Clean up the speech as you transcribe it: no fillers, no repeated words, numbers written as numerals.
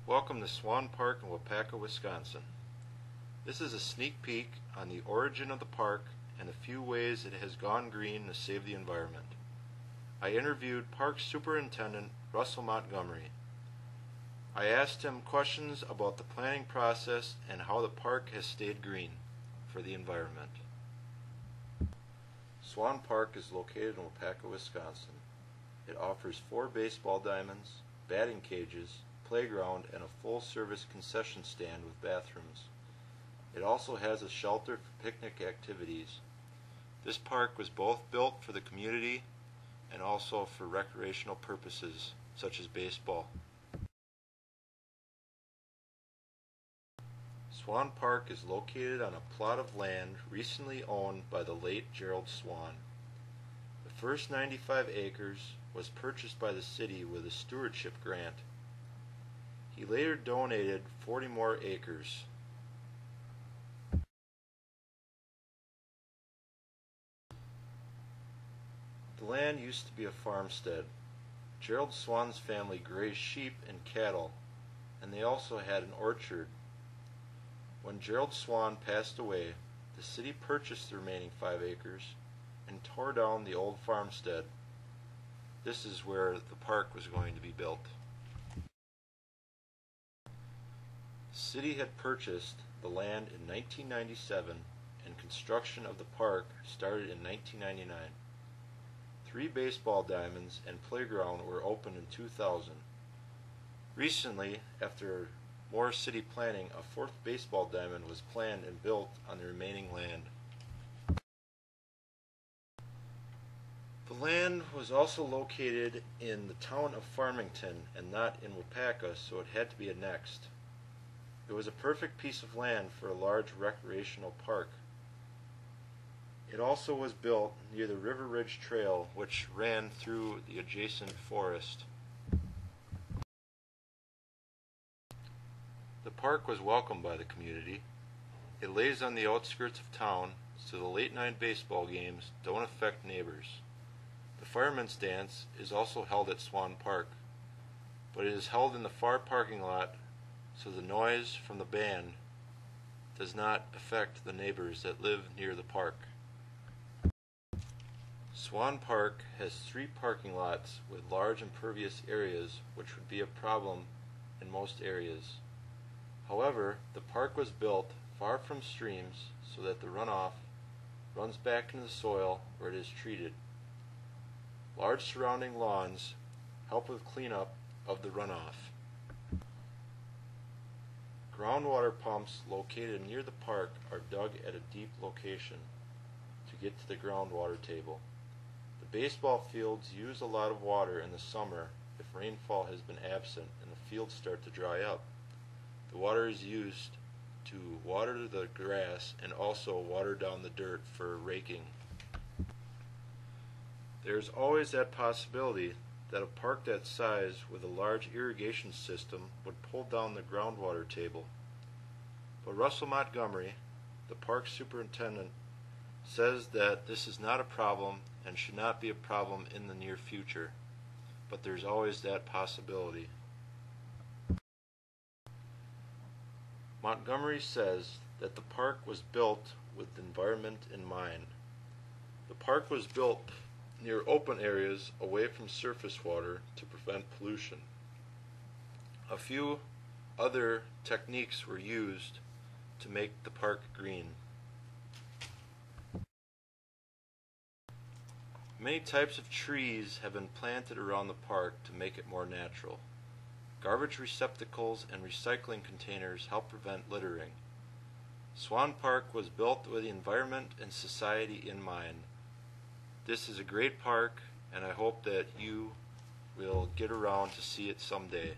Welcome to Swan Park in Waupaca, Wisconsin. This is a sneak peek on the origin of the park and a few ways it has gone green to save the environment. I interviewed Park Superintendent Russell Montgomery. I asked him questions about the planning process and how the park has stayed green for the environment. Swan Park is located in Waupaca, Wisconsin. It offers 4 baseball diamonds, batting cages, playground, and a full-service concession stand with bathrooms. It also has a shelter for picnic activities. This park was both built for the community and also for recreational purposes, such as baseball. Swan Park is located on a plot of land recently owned by the late Gerald Swan. The first 95 acres was purchased by the city with a stewardship grant. He later donated 40 more acres. The land used to be a farmstead. Gerald Swan's family grazed sheep and cattle, and they also had an orchard. When Gerald Swan passed away, the city purchased the remaining 5 acres and tore down the old farmstead. This is where the park was going to be built. The city had purchased the land in 1997 and construction of the park started in 1999. 3 baseball diamonds and playground were opened in 2000. Recently, after more city planning, a 4th baseball diamond was planned and built on the remaining land. The land was also located in the town of Farmington and not in Waupaca, so it had to be annexed. It was a perfect piece of land for a large recreational park. It also was built near the River Ridge Trail, which ran through the adjacent forest. The park was welcomed by the community. It lays on the outskirts of town, so the late-night baseball games don't affect neighbors. The Fireman's Dance is also held at Swan Park, but it is held in the far parking lot, so the noise from the band does not affect the neighbors that live near the park. Swan Park has 3 parking lots with large impervious areas, which would be a problem in most areas. However, the park was built far from streams so that the runoff runs back into the soil where it is treated. Large surrounding lawns help with cleanup of the runoff. Groundwater pumps located near the park are dug at a deep location to get to the groundwater table. The baseball fields use a lot of water in the summer if rainfall has been absent and the fields start to dry up. The water is used to water the grass and also water down the dirt for raking. There's always that possibility that a park that size with a large irrigation system would pull down the groundwater table. But Russell Montgomery, the park superintendent, says that this is not a problem and should not be a problem in the near future, but there's always that possibility. Montgomery says that the park was built with the environment in mind. The park was built near open areas away from surface water to prevent pollution. A few other techniques were used to make the park green. Many types of trees have been planted around the park to make it more natural. Garbage receptacles and recycling containers help prevent littering. Swan Park was built with the environment and society in mind. This is a great park, and I hope that you will get around to see it someday.